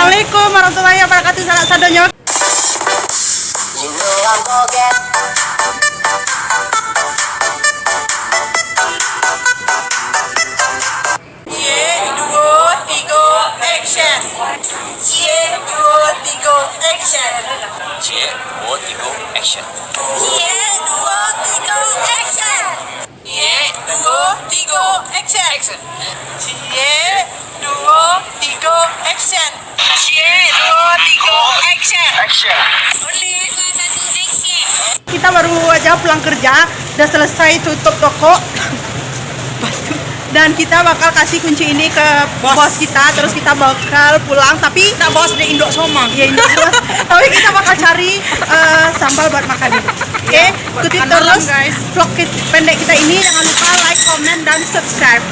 Assalamualaikum warahmatullahi wabarakatuh. Salam sadonyo. Action. Kita baru aja pulang kerja, udah selesai tutup toko. Dan kita bakal kasih kunci ini ke bos kita, terus kita bakal pulang. Tapi Nah, bos di Indo Somang. ya Indo bos. Tapi kita bakal cari sambal buat makan. Oke, ikuti terus vlog pendek kita ini. Jangan lupa like, comment, dan subscribe.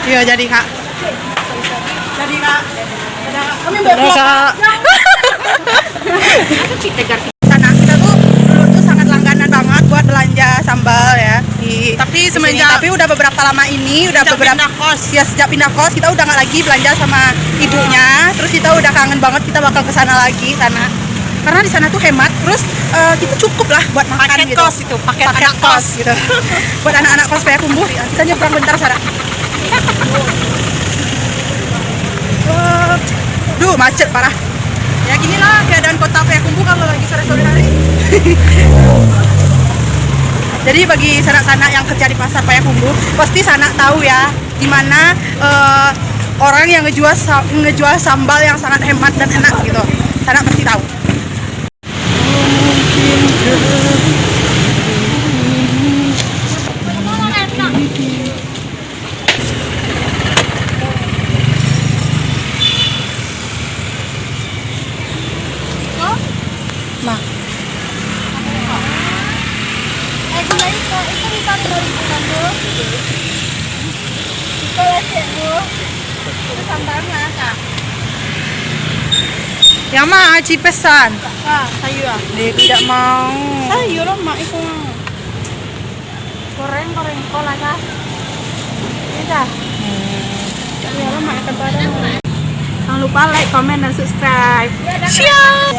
Iya jadi kak. Jadi kak. Kami bervlog. Sana kita tuh dulu tuh sangat langganan banget buat belanja sambal ya. Tapi semenjak tapi udah beberapa lama ini, udah sejak beberapa pindah kos. ya sejak pindah kos kita udah nggak lagi belanja sama ibunya. Terus kita udah kangen banget, kita bakal ke sana lagi sana. Karena di sana tuh hemat, terus kita cukup lah buat makan Paket gitu. kos itu, paket anak kos gitu. Buat anak-anak kos kayak kumbuh, ya. Kita nyebrang bentar sana. Duh, macet parah. Ya ginilah keadaan kota Payakumbuh kalau lagi sore-sore hari. Jadi bagi sanak-sanak yang kerja di pasar Payakumbuh, pasti sanak tahu ya di mana orang yang ngejual sambal yang sangat hemat dan enak gitu. Sanak pasti tahu. Nah, yang mah Aci pesan. Sayur. Dia tidak mau. Sayur lah mak itu. Goreng kola kah? Bisa. Ya lah mak akan pada. Jangan lupa like, comment, dan subscribe. Siap.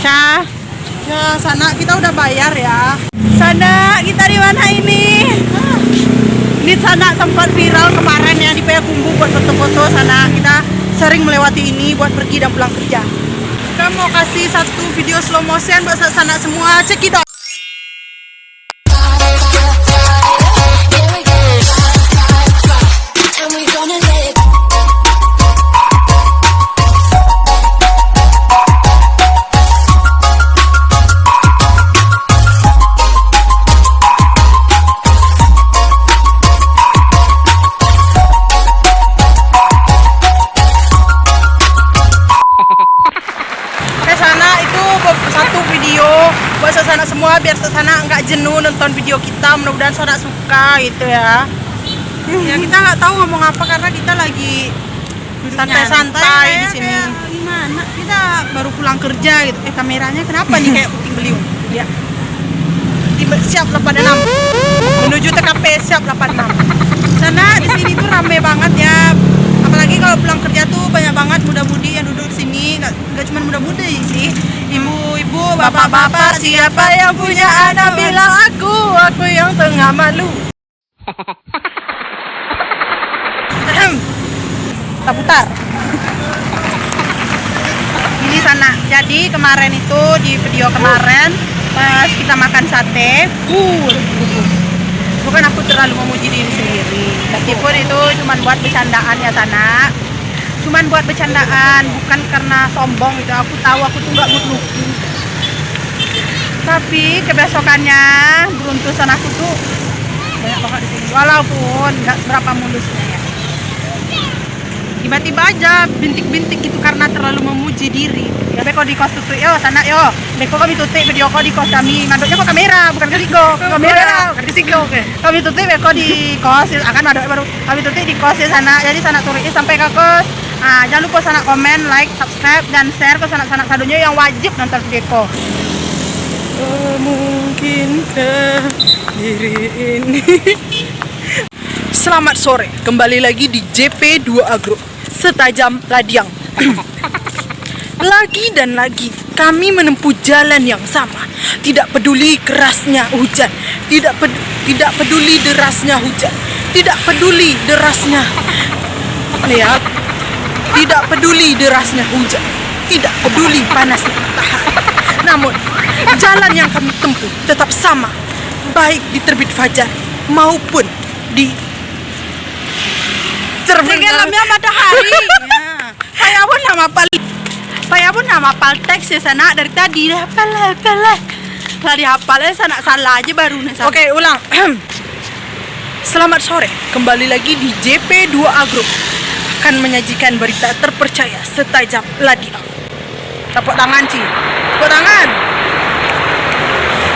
Cah. Ya, sana kita udah bayar ya. Sana kita di mana ini? Ini sana tempat viral kemarin ya di Payakumbuh buat foto-foto. Sana kita sering melewati ini buat pergi dan pulang kerja. Kita mau kasih satu video slow motion buat sana semua. Cekidot. Satu video buat Sasana semua biar Sasana nggak jenuh nonton video kita. Mudah-mudahan Sasana suka gitu ya. Ya kita nggak tahu ngomong apa karena kita lagi santai-santai di sini. Gimana? Kita baru pulang kerja gitu. Kameranya kenapa nih kayak puting beliung? Ya. Siap 86 menuju TKP siap 86. Sana di sini tuh rame banget ya. Apalagi kalau pulang kerja tuh banyak banget muda-mudi yang duduk di sini. Gak cuma muda-mudi sih, ibu-ibu, bapak-bapak, siapa yang punya anak bilang aku yang tengah malu. Kita putar. Ini sana. Jadi kemarin itu di video kemarin pas kita makan sate, bukan aku terlalu memuji diri sendiri. Meskipun itu cuma buat bercandaan ya sana. Cuman buat bercandaan, bukan karena sombong gitu. Aku tahu aku tuh nggak mood looking. Tapi kebesokannya beruntusan aku tuh banyak banget di sini. Walaupun nggak seberapa mulusnya ya. Tiba-tiba aja bintik-bintik gitu karena terlalu memuji diri. Ya beko di kos tutup yo sana yo. Beko kami tutup video kok di kos kami. Mandoknya kok kamera, bukan kesigo. Kamera, bukan kesigo. Kami tutup beko di kos akan mandok baru. Kami tutup di kos ya sana. Jadi sana turis sampai ke kos. Jangan lupa sana komen, like, subscribe, dan share ke sanak-sanak sadunya yang wajib nonton videoku. Mungkinkah diri ini. Selamat sore, kembali lagi di JP2 Agro, setajam ladiang. Lagi dan lagi kami menempuh jalan yang sama. Tidak peduli kerasnya hujan, tidak peduli derasnya hujan, tidak peduli derasnya lihat, tidak peduli derasnya hujan, tidak peduli panasnya matahari. Namun jalan yang kami tempuh tetap sama, baik di terbit fajar maupun di terbenamnya matahari. Saya pun nama hafal teks ya sana dari tadi hafal. Lah dihafalnya sana salah aja baru nih. Oke, ulang. Selamat sore, kembali lagi di JP2 Agro akan menyajikan berita terpercaya setajam ladiang. Tepuk tangan sih, tepuk tangan.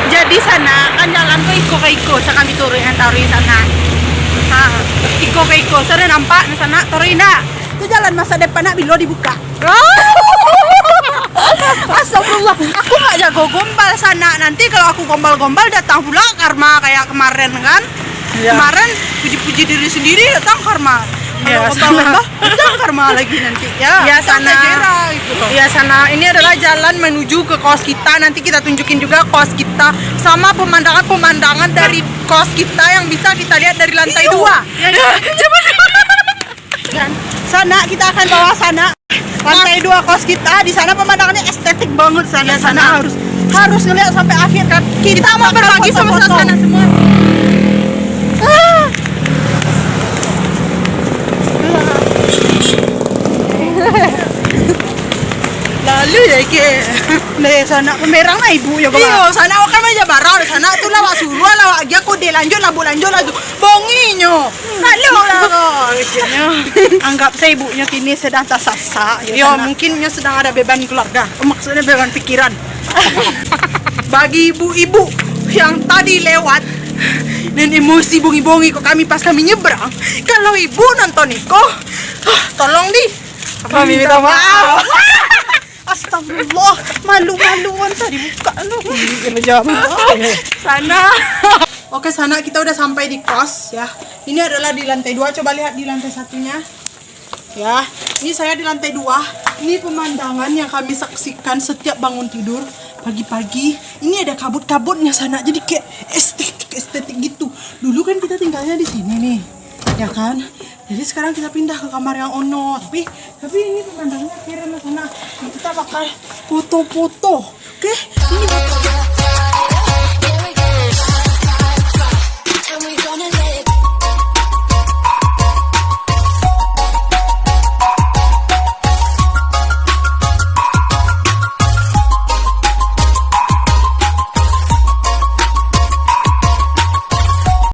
Jadi sana kan jalan ke iko saya kami turun yang taruh sana. Iko sana nampak di sana taruh itu jalan masa depan nak bilo dibuka. Astagfirullah, aku nggak jago gombal sana. Nanti kalau aku gombal-gombal datang pula karma kayak kemarin kan? Ya. Kemarin puji-puji diri sendiri datang karma. Ya, gombal-gombal datang karma lagi nanti. Ya sana. Ya sana. Ini adalah jalan menuju ke kos kita. Nanti kita tunjukin juga kos kita sama pemandangan dari kos kita yang bisa kita lihat dari lantai 2. Dan sana kita akan bawa sana lantai 2 kos kita. Di sana pemandangannya estetik banget sana. Sana harus ngeliat sampai akhir kan. Kita mau berbagi sama sana semua. Lalu ya ke dari sana pemerang lah ibu ya bapak. Iya sana kan aja barang di sana tuh lawak suruh lawak dia aku lanjut lagi bonginyo. Lalu lah anggap saya ibunya kini sedang tersasa. Ya mungkinnya sedang ada beban keluarga. Maksudnya beban pikiran. Bagi ibu-ibu yang tadi lewat dan emosi bongi-bongi kok kami nyebrang. Kalau ibu nonton Iko, tolong kami minta maaf. Astagfirullah, malu-maluan saya dibuka sana. Oke sana kita udah sampai di kos ya. Ini adalah di lantai 2. Coba lihat di lantai satunya. Ya, ini saya di lantai 2. Ini pemandangan yang kami saksikan setiap bangun tidur pagi-pagi. Ini ada kabut-kabutnya sana. Jadi kayak estetik gitu. Dulu kan kita tinggalnya di sini nih. Ya kan? Jadi sekarang kita pindah ke kamar yang ono. Tapi ini pemandangannya keren sana. Kita bakal foto-foto. Oke? Ini